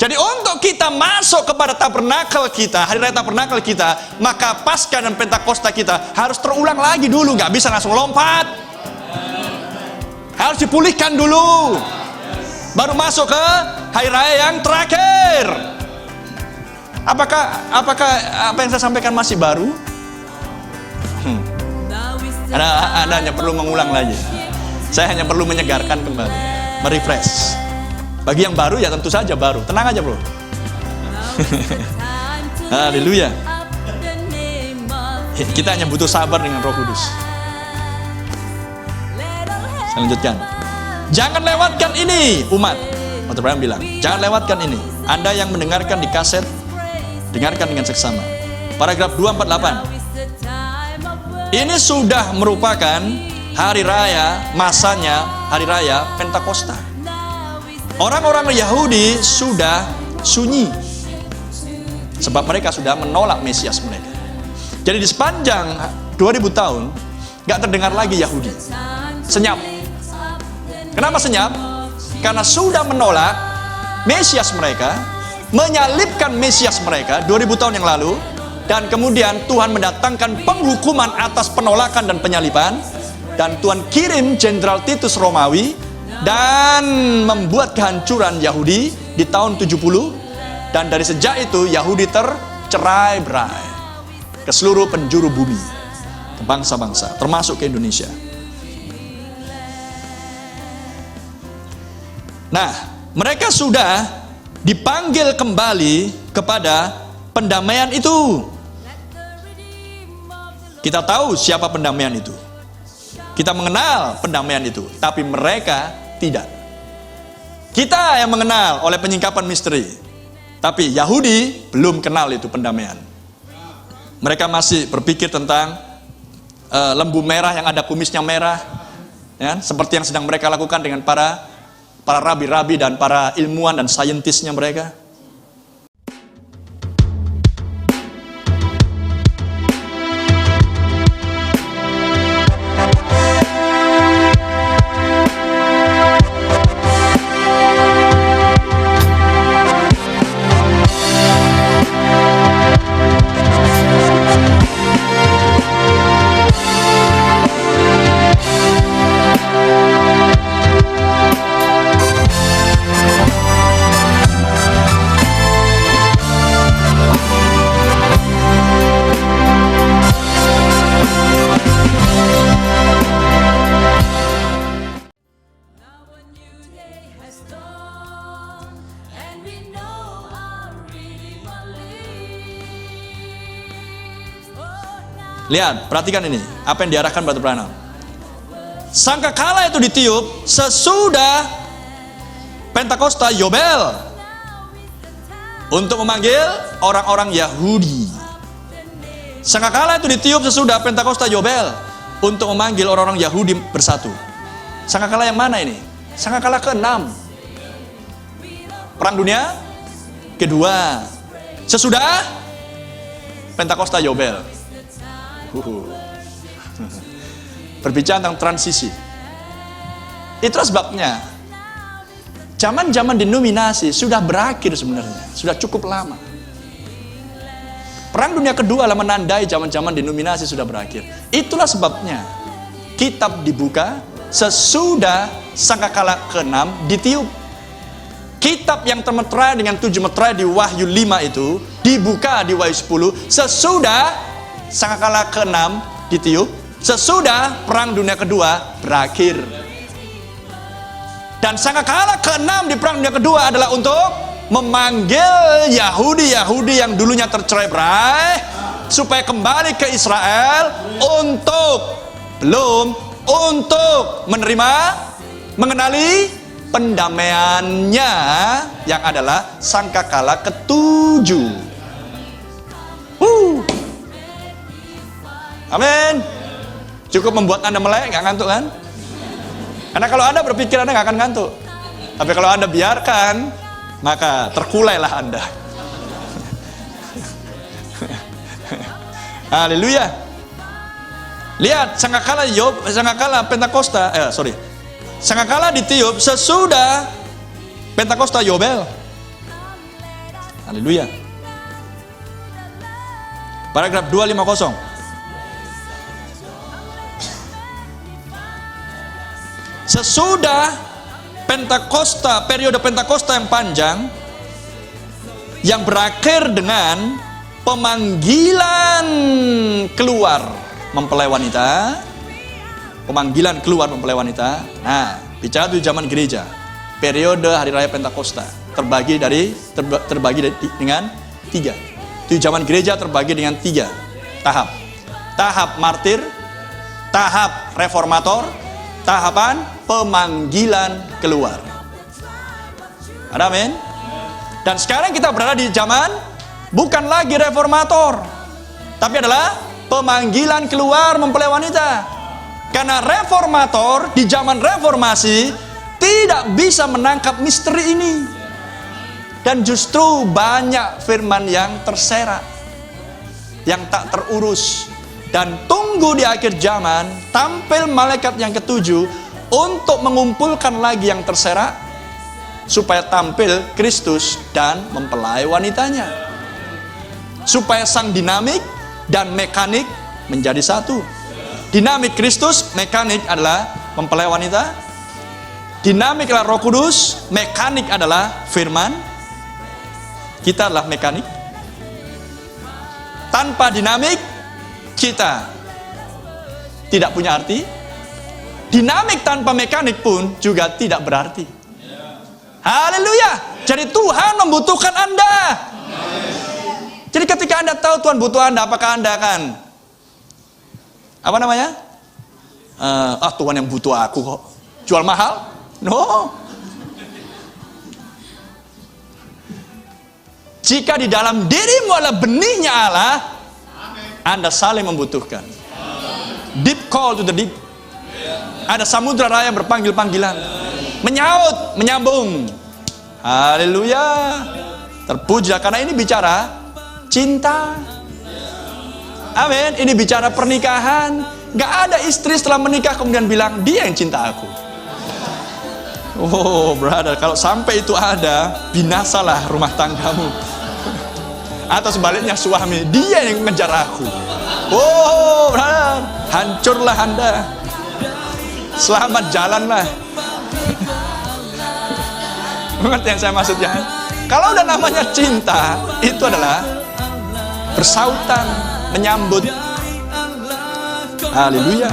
Jadi untuk kita masuk kepada tabernakel kita, hari raya tabernakel kita, maka Paskah dan Pentakosta kita harus terulang lagi dulu, nggak bisa langsung lompat. Harus dipulihkan dulu, baru masuk ke hari raya yang terakhir. Apakah apa yang saya sampaikan masih baru? Anda hanya perlu mengulang lagi. Saya hanya perlu menyegarkan kembali, merefresh. Bagi yang baru ya tentu saja baru. Tenang aja bro. Haleluya. Kita hanya butuh sabar dengan Roh Kudus. Saya lanjutkan. Jangan lewatkan ini, umat. Pastor Brian bilang, jangan lewatkan ini. Anda yang mendengarkan di kaset, dengarkan dengan seksama. Paragraf 248. Ini sudah merupakan hari raya, masanya hari raya Pentakosta. Orang-orang Yahudi sudah sunyi, sebab mereka sudah menolak Mesias mereka. Jadi di sepanjang 2000 tahun, gak terdengar lagi Yahudi. Senyap. Kenapa senyap? Karena sudah menolak Mesias mereka, menyalibkan Mesias mereka 2000 tahun yang lalu, dan kemudian Tuhan mendatangkan penghukuman atas penolakan dan penyaliban, dan Tuhan kirim Jenderal Titus Romawi dan membuat kehancuran Yahudi di tahun 70, dan dari sejak itu Yahudi tercerai-berai ke seluruh penjuru bumi, ke bangsa-bangsa, termasuk ke Indonesia. Nah, mereka sudah dipanggil kembali kepada pendamaian itu. Kita tahu siapa pendamaian itu. Kita mengenal pendamaian itu, tapi mereka tidak. Kita yang mengenal oleh penyingkapan misteri, tapi Yahudi belum kenal itu pendamaian. Mereka masih berpikir tentang lembu merah yang ada kumisnya merah, ya, seperti yang sedang mereka lakukan dengan para rabi-rabi dan para ilmuwan dan saintisnya mereka. Lihat, perhatikan ini, apa yang diarahkan Brother Branham. Sangkakala itu ditiup sesudah Pentakosta Yobel untuk memanggil orang-orang Yahudi. Sangkakala itu ditiup sesudah Pentakosta Yobel untuk memanggil orang-orang Yahudi bersatu. Sangkakala yang mana ini? Sangkakala ke-6, Perang Dunia Kedua, sesudah Pentakosta Yobel. Berbicara tentang transisi. Itulah sebabnya zaman-zaman denominasi sudah berakhir sebenarnya, sudah cukup lama. Perang Dunia Kedua lah menandai zaman-zaman denominasi sudah berakhir. Itulah sebabnya kitab dibuka sesudah sangkakala ke-6 ditiup. Kitab yang termeterai dengan 7 meterai di Wahyu 5 itu dibuka di Wahyu 10 sesudah sangkakala ke-6 ditiup, sesudah Perang Dunia Kedua berakhir. Dan sangkakala ke-6 di Perang Dunia Kedua adalah untuk memanggil Yahudi-Yahudi yang dulunya tercerai-berai supaya kembali ke Israel untuk mengenali pendamaiannya yang adalah sangkakala ke-7. Amin. Cukup membuat Anda melek, nggak ngantuk kan? Karena kalau Anda berpikir Anda nggak akan ngantuk. Tapi kalau Anda biarkan, maka terkulailah Anda. Haleluya. Lihat, sangkakala Pentakosta, sangkakala ditiup sesudah Pentakosta Yobel. Haleluya. Paragraf 250. Sesudah Pentakosta, periode Pentakosta yang panjang, yang berakhir dengan pemanggilan keluar mempelai wanita. Pemanggilan keluar mempelai wanita. Nah, bicara di zaman gereja, periode hari raya Pentakosta terbagi dengan 3. Di zaman gereja terbagi dengan 3 tahap. Tahap martir, tahap reformator, tahapan pemanggilan keluar. Amin. Dan sekarang kita berada di zaman bukan lagi reformator, tapi adalah pemanggilan keluar mempelai wanita. Karena reformator di zaman reformasi tidak bisa menangkap misteri ini. Dan justru banyak firman yang terserak, yang tak terurus. Dan tunggu di akhir zaman, tampil malaikat yang ketujuh untuk mengumpulkan lagi yang terserak, supaya tampil Kristus dan mempelai wanitanya. Supaya sang dinamik dan mekanik menjadi satu. Dinamik Kristus, mekanik adalah mempelai wanita. Dinamik adalah Roh Kudus, mekanik adalah firman. Kita adalah mekanik. Tanpa dinamik, kita tidak punya arti. Dinamik tanpa mekanik pun juga tidak berarti. Haleluya. Jadi Tuhan membutuhkan Anda. Jadi ketika Anda tahu Tuhan butuh Anda, apakah Anda akan Tuhan yang butuh aku kok, jual mahal? No. Jika di dalam dirimu adalah benihnya Allah, Anda saling membutuhkan. Deep call to the deep. Ada samudra raya berpanggil-panggilan, menyaut, menyambung. Haleluya. Terpujilah, karena ini bicara cinta. Amin. Ini bicara pernikahan. Gak ada istri setelah menikah kemudian bilang dia yang cinta aku. Oh brother, kalau sampai itu ada, binasalah rumah tanggamu. Atau sebaliknya suami, dia yang mengejar aku. Oh brother, hancurlah Anda. Selamat jalanlah. Mengerti yang saya maksudnya? Kalau udah namanya cinta, itu adalah bersautan, menyambut. Haleluya.